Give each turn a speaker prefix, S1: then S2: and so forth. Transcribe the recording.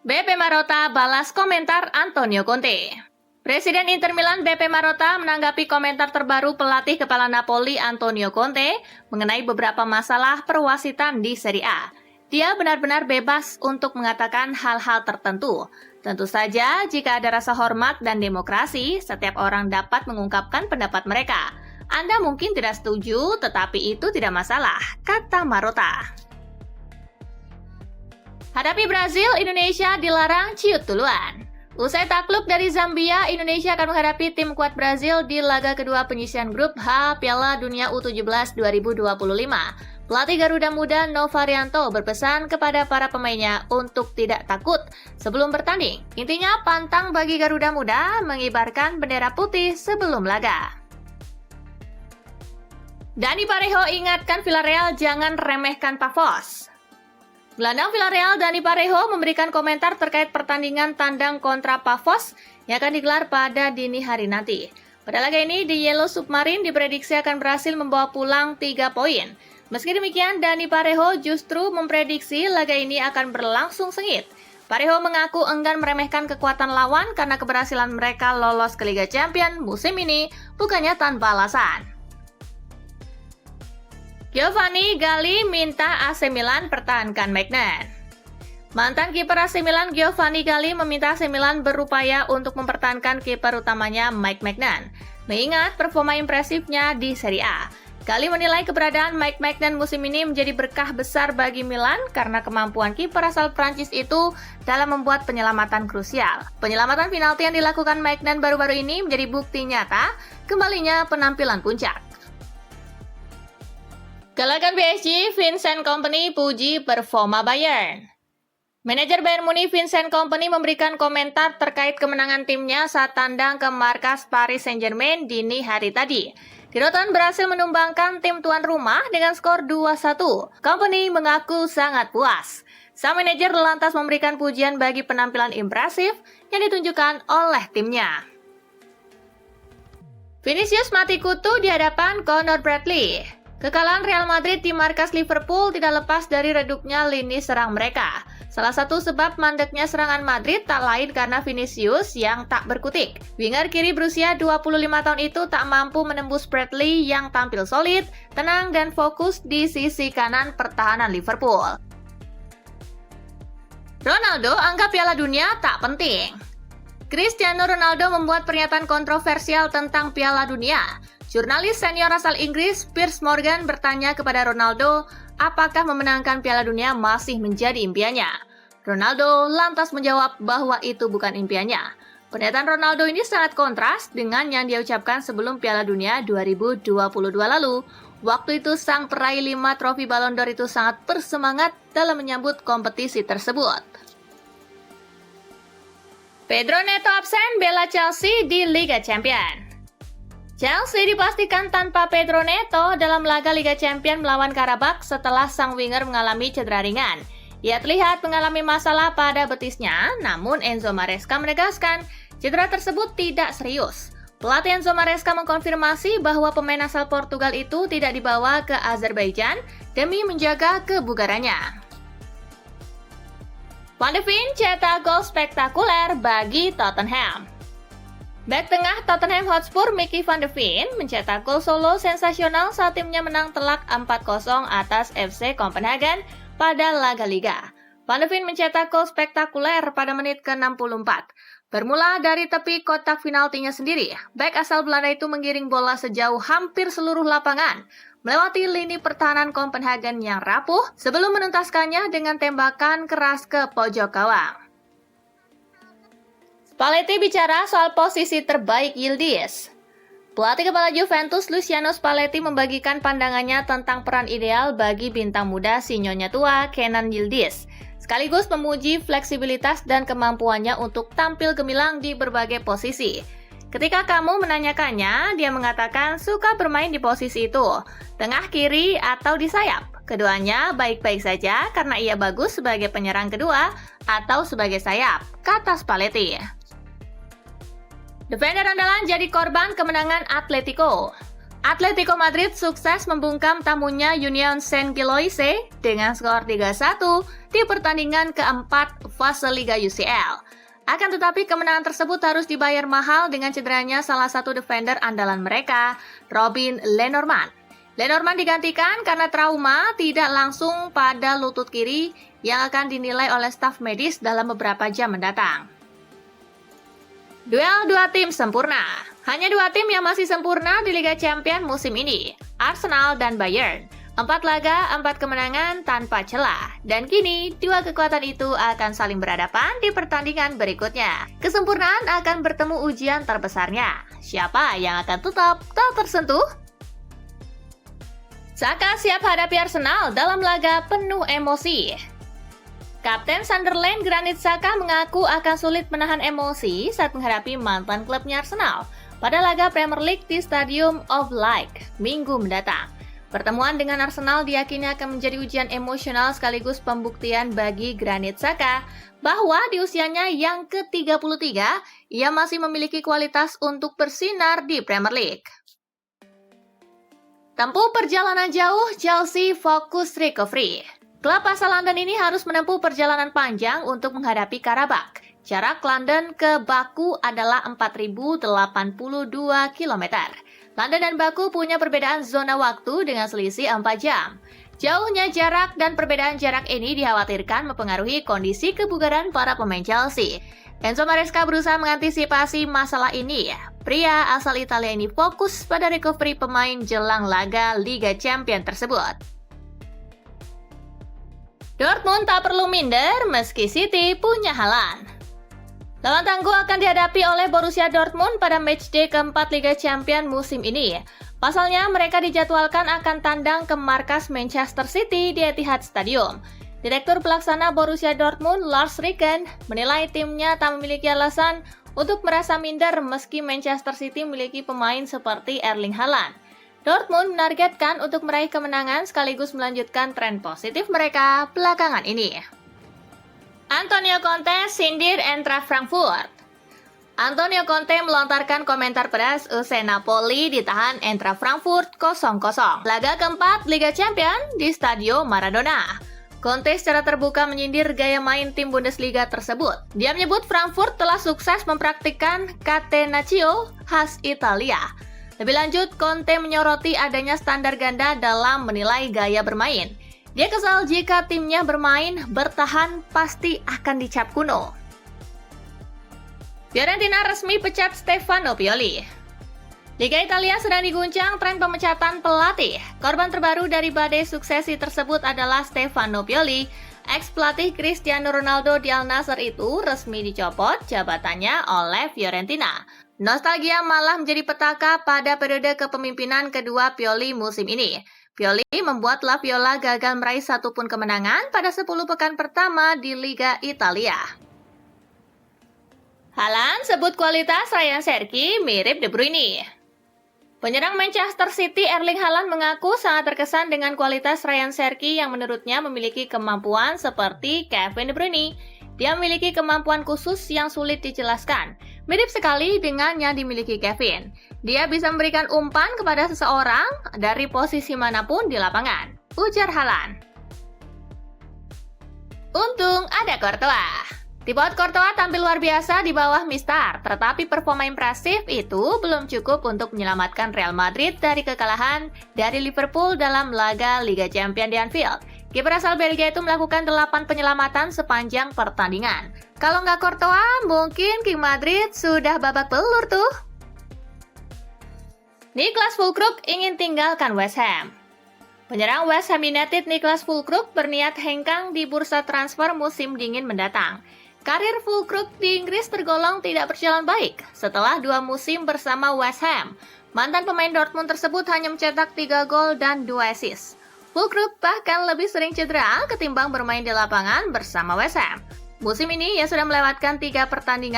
S1: BP Marotta balas komentar Antonio Conte. Presiden Inter Milan BP Marotta menanggapi komentar terbaru pelatih kepala Napoli Antonio Conte mengenai beberapa masalah perwasitan di Serie A. Dia benar-benar bebas untuk mengatakan hal-hal tertentu. Tentu saja, jika ada rasa hormat dan demokrasi, setiap orang dapat mengungkapkan pendapat mereka. Anda mungkin tidak setuju, tetapi itu tidak masalah, kata Marotta. Hadapi Brazil, Indonesia dilarang ciut duluan. Usai takluk dari Zambia, Indonesia akan menghadapi tim kuat Brazil di laga kedua penyisihan grup H Piala Dunia U17 2025. Pelatih Garuda Muda Novarianto berpesan kepada para pemainnya untuk tidak takut sebelum bertanding. Intinya pantang bagi Garuda Muda mengibarkan bendera putih sebelum laga. Dani Parejo ingatkan Villarreal jangan remehkan Pavos. Gelandang Villarreal Dani Parejo memberikan komentar terkait pertandingan tandang kontra Pavos yang akan digelar pada dini hari nanti. Pada laga ini, The Yellow Submarine diprediksi akan berhasil membawa pulang 3 poin. Meski demikian, Dani Parejo justru memprediksi laga ini akan berlangsung sengit. Parejo mengaku enggan meremehkan kekuatan lawan karena keberhasilan mereka lolos ke Liga Champions musim ini bukannya tanpa alasan. Giovanni Galli minta AC Milan pertahankan Maignan. Mantan kiper AC Milan Giovanni Galli meminta AC Milan berupaya untuk mempertahankan kiper utamanya Mike Maignan, mengingat performa impresifnya di Serie A. Galli menilai keberadaan Mike Maignan musim ini menjadi berkah besar bagi Milan karena kemampuan kiper asal Prancis itu dalam membuat penyelamatan krusial. Penyelamatan penalti yang dilakukan Maignan baru-baru ini menjadi bukti nyata kembalinya penampilan puncak. Galakan PSG, Vincent Kompany puji performa Bayern. Manajer Bayern Munich Vincent Kompany memberikan komentar terkait kemenangan timnya saat tandang ke markas Paris Saint-Germain dini hari tadi. Giroton berhasil menumbangkan tim tuan rumah dengan skor 2-1. Kompany mengaku sangat puas. Sang manajer lantas memberikan pujian bagi penampilan impresif yang ditunjukkan oleh timnya. Vinicius mati kutu di hadapan Conor Bradley. Kekalahan Real Madrid di markas Liverpool tidak lepas dari redupnya lini serang mereka. Salah satu sebab mandeknya serangan Madrid tak lain karena Vinicius yang tak berkutik. Winger kiri berusia 25 tahun itu tak mampu menembus Bradley yang tampil solid, tenang dan fokus di sisi kanan pertahanan Liverpool. Ronaldo anggap Piala Dunia tak penting. Cristiano Ronaldo membuat pernyataan kontroversial tentang Piala Dunia. Jurnalis senior asal Inggris, Piers Morgan bertanya kepada Ronaldo apakah memenangkan Piala Dunia masih menjadi impiannya. Ronaldo lantas menjawab bahwa itu bukan impiannya. Pernyataan Ronaldo ini sangat kontras dengan yang dia ucapkan sebelum Piala Dunia 2022 lalu. Waktu itu sang peraih 5 trofi Ballon d'Or itu sangat bersemangat dalam menyambut kompetisi tersebut. Pedro Neto absen bela Chelsea di Liga Champions. Chelsea dipastikan tanpa Pedro Neto dalam laga Liga Champions melawan Karabakh setelah sang winger mengalami cedera ringan. Ia terlihat mengalami masalah pada betisnya, namun Enzo Maresca menegaskan cedera tersebut tidak serius. Pelatih Enzo Maresca mengkonfirmasi bahwa pemain asal Portugal itu tidak dibawa ke Azerbaijan demi menjaga kebugarannya. Van de Ven cetak gol spektakuler bagi Tottenham. Bek tengah Tottenham Hotspur Mickey van de Ven mencetak gol solo sensasional saat timnya menang telak 4-0 atas FC Copenhagen pada laga Liga. Van de Ven mencetak gol spektakuler pada menit ke-64. Bermula dari tepi kotak penaltinya sendiri, bek asal Belanda itu menggiring bola sejauh hampir seluruh lapangan, melewati lini pertahanan Copenhagen yang rapuh sebelum menuntaskannya dengan tembakan keras ke pojok gawang. Spalletti bicara soal posisi terbaik Yildiz. Pelatih kepala Juventus Luciano Spalletti membagikan pandangannya tentang peran ideal bagi bintang muda si nyonya tua Kenan Yildiz, sekaligus memuji fleksibilitas dan kemampuannya untuk tampil gemilang di berbagai posisi. Ketika kamu menanyakannya, dia mengatakan suka bermain di posisi itu, tengah, kiri, atau di sayap. Keduanya baik-baik saja karena ia bagus sebagai penyerang kedua atau sebagai sayap, kata Spalletti. Defender andalan jadi korban kemenangan Atletico. Atletico Madrid sukses membungkam tamunya Union Saint-Gilloise dengan skor 3-1 di pertandingan keempat fase Liga UCL. Akan tetapi kemenangan tersebut harus dibayar mahal dengan cederanya salah satu defender andalan mereka, Robin Lenormand. Lenormand digantikan karena trauma tidak langsung pada lutut kiri yang akan dinilai oleh staf medis dalam beberapa jam mendatang. Duel dua tim sempurna. Hanya dua tim yang masih sempurna di Liga Champions musim ini, Arsenal dan Bayern. 4 laga, 4 kemenangan tanpa celah. Dan kini, dua kekuatan itu akan saling berhadapan di pertandingan berikutnya. Kesempurnaan akan bertemu ujian terbesarnya. Siapa yang akan tetap tak tersentuh? Saka siap hadapi Arsenal dalam laga penuh emosi. Kapten Sunderland Granit Xhaka mengaku akan sulit menahan emosi saat menghadapi mantan klubnya Arsenal pada laga Premier League di Stadium of Light Minggu mendatang. Pertemuan dengan Arsenal diyakini akan menjadi ujian emosional sekaligus pembuktian bagi Granit Xhaka bahwa di usianya yang ke-33, ia masih memiliki kualitas untuk bersinar di Premier League. Tempuh perjalanan jauh, Chelsea fokus recovery. Klub asal London ini harus menempuh perjalanan panjang untuk menghadapi Karabakh. Jarak London ke Baku adalah 4.082 km. London dan Baku punya perbedaan zona waktu dengan selisih 4 jam. Jauhnya jarak dan perbedaan jarak ini dikhawatirkan mempengaruhi kondisi kebugaran para pemain Chelsea. Enzo Maresca berusaha mengantisipasi masalah ini. Pria asal Italia ini fokus pada recovery pemain jelang laga Liga Champions tersebut. Dortmund tak perlu minder meski City punya Haaland. Lawan tangguh akan dihadapi oleh Borussia Dortmund pada matchday keempat Liga Champions musim ini. Pasalnya, mereka dijadwalkan akan tandang ke markas Manchester City di Etihad Stadium. Direktur pelaksana Borussia Dortmund, Lars Ricken, menilai timnya tak memiliki alasan untuk merasa minder meski Manchester City memiliki pemain seperti Erling Haaland. Dortmund menargetkan untuk meraih kemenangan sekaligus melanjutkan tren positif mereka belakangan ini. Antonio Conte sindir Eintracht Frankfurt. Antonio Conte melontarkan komentar pedas usai Napoli ditahan Eintracht Frankfurt 0-0. Laga keempat Liga Champions di Stadio Maradona. Conte secara terbuka menyindir gaya main tim Bundesliga tersebut. Dia menyebut Frankfurt telah sukses mempraktikkan catenaccio khas Italia. Lebih lanjut, Conte menyoroti adanya standar ganda dalam menilai gaya bermain. Dia kesal jika timnya bermain bertahan pasti akan dicap kuno. Fiorentina resmi pecat Stefano Pioli. Liga Italia sedang diguncang tren pemecatan pelatih. Korban terbaru dari badai suksesi tersebut adalah Stefano Pioli. Ex-pelatih Cristiano Ronaldo di Al Nassr itu resmi dicopot jabatannya oleh Fiorentina. Nostalgia malah menjadi petaka pada periode kepemimpinan kedua Pioli musim ini. Pioli membuat La Viola gagal meraih satupun kemenangan pada 10 pekan pertama di Liga Italia. Haaland sebut kualitas Ryan Cherki mirip De Bruyne. Penyerang Manchester City Erling Haaland mengaku sangat terkesan dengan kualitas Ryan Cherki yang menurutnya memiliki kemampuan seperti Kevin De Bruyne. Dia memiliki kemampuan khusus yang sulit dijelaskan, mirip sekali dengan yang dimiliki Kevin. Dia bisa memberikan umpan kepada seseorang dari posisi manapun di lapangan, ujar Haaland. Untung ada Courtois. Thibaut Courtois tampil luar biasa di bawah Mistar, tetapi performa impresif itu belum cukup untuk menyelamatkan Real Madrid dari kekalahan dari Liverpool dalam laga Liga Champions di Anfield. Kiper asal Belgia itu melakukan 8 penyelamatan sepanjang pertandingan. Kalau nggak Courtois, mungkin King Madrid sudah babak belur tuh. Niklas Füllkrug ingin tinggalkan West Ham. Penyerang West Ham United Niklas Füllkrug berniat hengkang di bursa transfer musim dingin mendatang. Karir Füllkrug di Inggris tergolong tidak berjalan baik setelah 2 musim bersama West Ham. Mantan pemain Dortmund tersebut hanya mencetak 3 gol dan 2 assist. Füllkrug bahkan lebih sering cedera ketimbang bermain di lapangan bersama West Ham. Musim ini ia sudah melewatkan 3 pertandingan